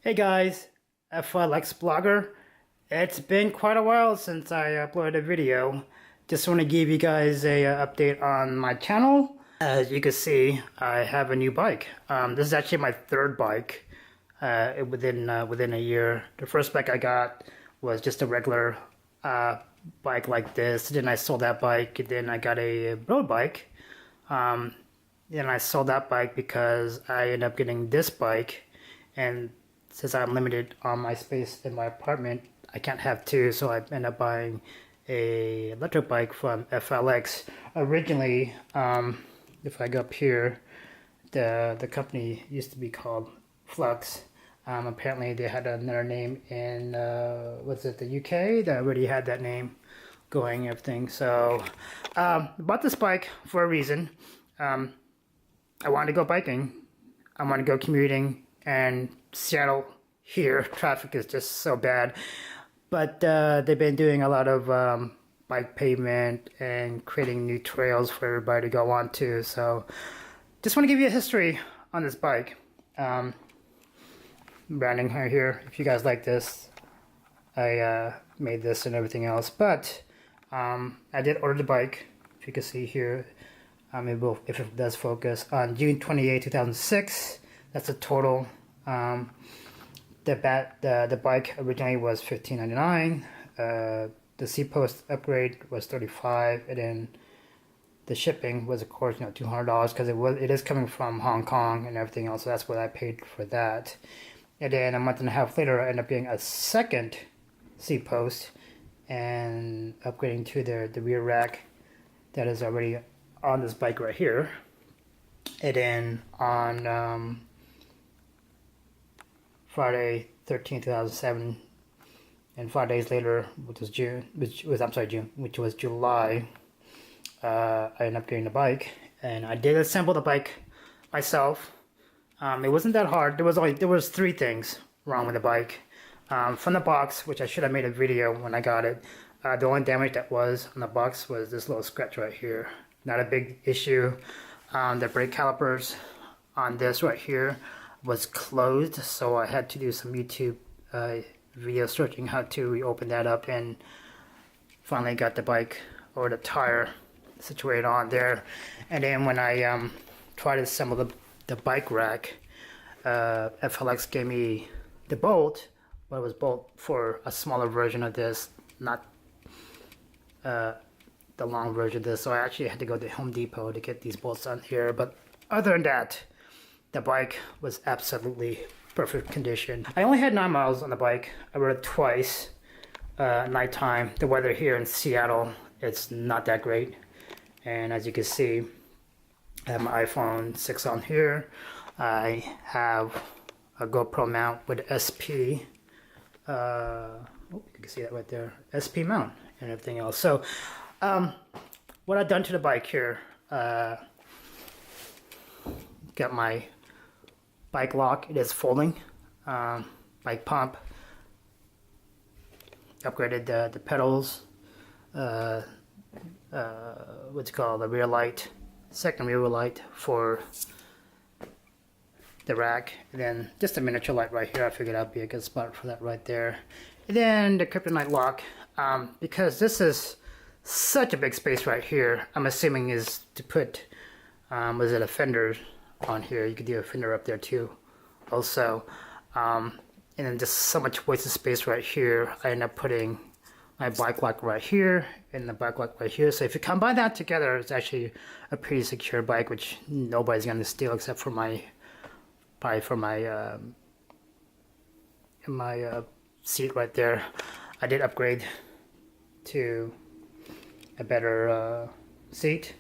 Hey guys, FLXBlogger. It's been quite a while since I uploaded a video. Just want to give you guys a update on my channel. As you can see, I have a new bike. This is actually my third bike within a year. The first bike I got was just a regular bike like this. Then I sold that bike. Then I got a road bike. Then I sold that bike because I ended up getting this bike, and since I'm limited on my space in my apartment, I can't have two, so I ended up buying a electric bike from FLX. Originally, if I go up here, the company used to be called Flux. Apparently they had another name in, was it the UK? That already had that name going and everything. So, bought this bike for a reason. I wanted to go biking. I want to go commuting, and Seattle here, traffic is just so bad. But they've been doing a lot of bike pavement and creating new trails for everybody to go on to. So just want to give you a history on this bike. Branding right here. If you guys like this, I made this and everything else. But I did order the bike. If you can see here, if it does focus, on June 28, 2006. That's a total. The bike originally was $15.99. The seat post upgrade was $35, and then the shipping was, of course, $200 because it is coming from Hong Kong and everything else. So that's what I paid for that. And then a month and a half later, I ended up getting a second seat post and upgrading to the rear rack that is already on this bike right here. And then on Friday 13, 2007, and 5 days later, which was July, I ended up getting the bike, and I did assemble the bike myself. It wasn't that hard. There was three things wrong with the bike. From the box, which I should have made a video when I got it, the only damage that was on the box was this little scratch right here. Not a big issue. The brake calipers on this right here was closed, so I had to do some YouTube video searching how to reopen that up, and finally got the bike or the tire situated on there. And then when I tried to assemble the bike rack, FLX gave me the bolt, but it was bolt for a smaller version of this, not the long version of this. So I actually had to go to Home Depot to get these bolts on here. But other than that, the bike was absolutely perfect condition. I only had 9 miles on the bike. I rode it twice nighttime. The weather here in Seattle, it's not that great. And as you can see, I have my iPhone 6 on here. I have a GoPro mount with SP. You can see that right there. SP mount and everything else. So what I've done to the bike here, got my bike lock. It is folding. Bike pump. Upgraded the pedals. What's called the rear light, second rear light for the rack, and then just a miniature light right here. I figured that'd be a good spot for that right there. And then the kryptonite lock, because this is such a big space right here, I'm assuming is to put was it a fender on here. You could do a fender up there too also, and then just so much wasted space right here. I end up putting my bike lock right here and the bike lock right here. So if you combine that together, it's actually a pretty secure bike, which nobody's going to steal except for probably for my seat right there. I did upgrade to a better seat.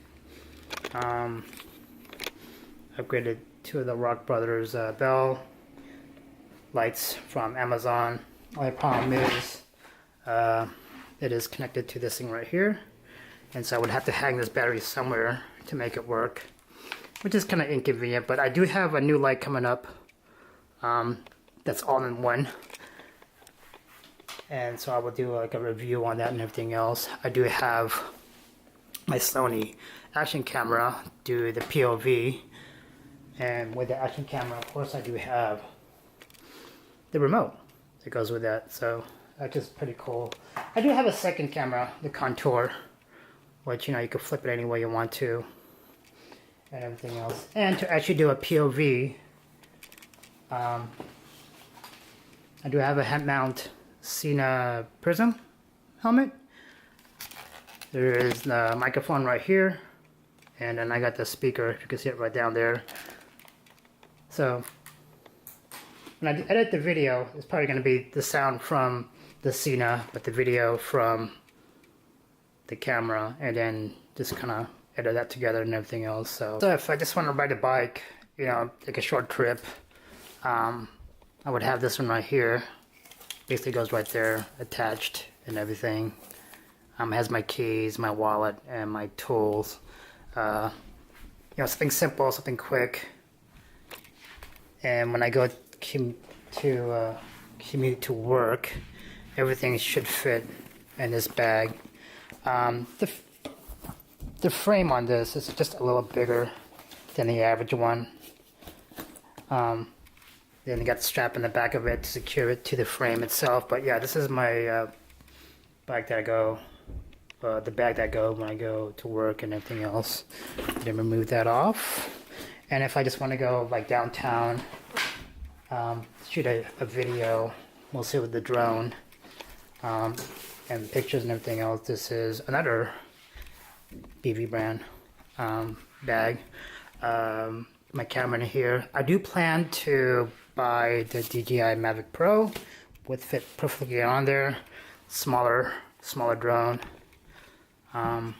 Upgraded to the Rock Brothers bell lights from Amazon. Only problem is it is connected to this thing right here, and so I would have to hang this battery somewhere to make it work, which is kind of inconvenient. But I do have a new light coming up that's all in one, and so I will do like a review on that and everything else. I do have my Sony action camera, do the POV, and with the action camera, of course, I do have the remote that goes with that. So that's just pretty cool. I do have a second camera, the Contour, which, you know, you can flip it any way you want to and everything else. And to actually do a POV, I do have a head mount Cena Prism helmet. There is the microphone right here, and then I got the speaker, if you can see it right down there. So when I edit the video, it's probably going to be the sound from the Cena, but the video from the camera, and then just kind of edit that together and everything else. So if I just want to ride a bike, you know, take a short trip, I would have this one right here. Basically goes right there, attached and everything. Has my keys, my wallet, and my tools. You know, something simple, something quick. And when I go commute to work, everything should fit in this bag. The frame on this is just a little bigger than the average one. Then you got the strap in the back of it to secure it to the frame itself. But yeah, this is my bag that I go, the bag that I go when I go to work and everything else. Then remove that off. And if I just want to go like downtown, shoot a video, mostly with the drone, and pictures and everything else, this is another BV brand bag. My camera in here. I do plan to buy the DJI Mavic Pro, would fit perfectly on there. Smaller drone, and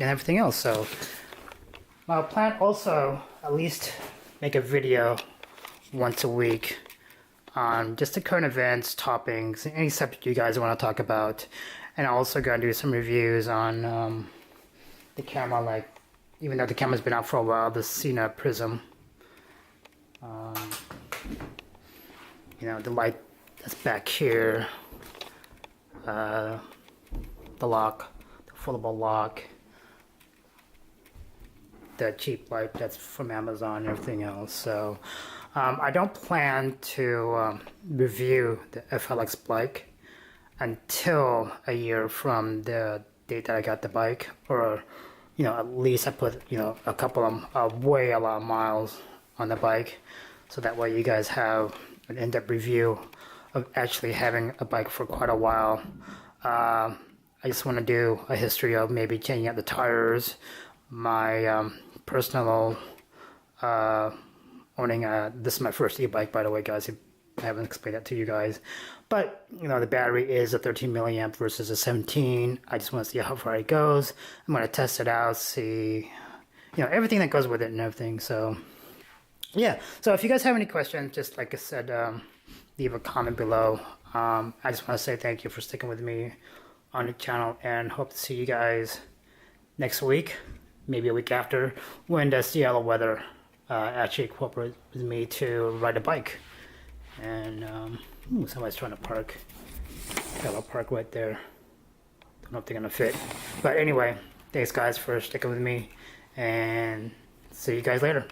everything else. So I'll plan also at least make a video once a week on just the current events, toppings, any subject you guys want to talk about. And I'm also going to do some reviews on the camera, like, even though the camera's been out for a while, the Cena Prism. You know, the light that's back here, the lock, the foldable lock, the cheap light that's from Amazon and everything else. So I don't plan to review the FLXBlogger until a year from the date that I got the bike, or, you know, at least I put, you know, a couple of a lot of miles on the bike, so that way you guys have an in-depth review of actually having a bike for quite a while. I just want to do a history of maybe changing out the tires, my personal owning this is my first e-bike, by the way, guys. I haven't explained that to you guys. But, you know, the battery is a 13 milliamp versus a 17. I just want to see how far it goes. I'm going to test it out, see, you know, everything that goes with it and everything. So yeah, so if you guys have any questions, just like I said, leave a comment below. I just want to say thank you for sticking with me on the channel, and hope to see you guys next week, maybe a week after, when the Seattle weather actually cooperates with me to ride a bike. And somebody's trying to park. I'll park right there. Don't know if they're gonna fit, but anyway, thanks guys for sticking with me, and see you guys later.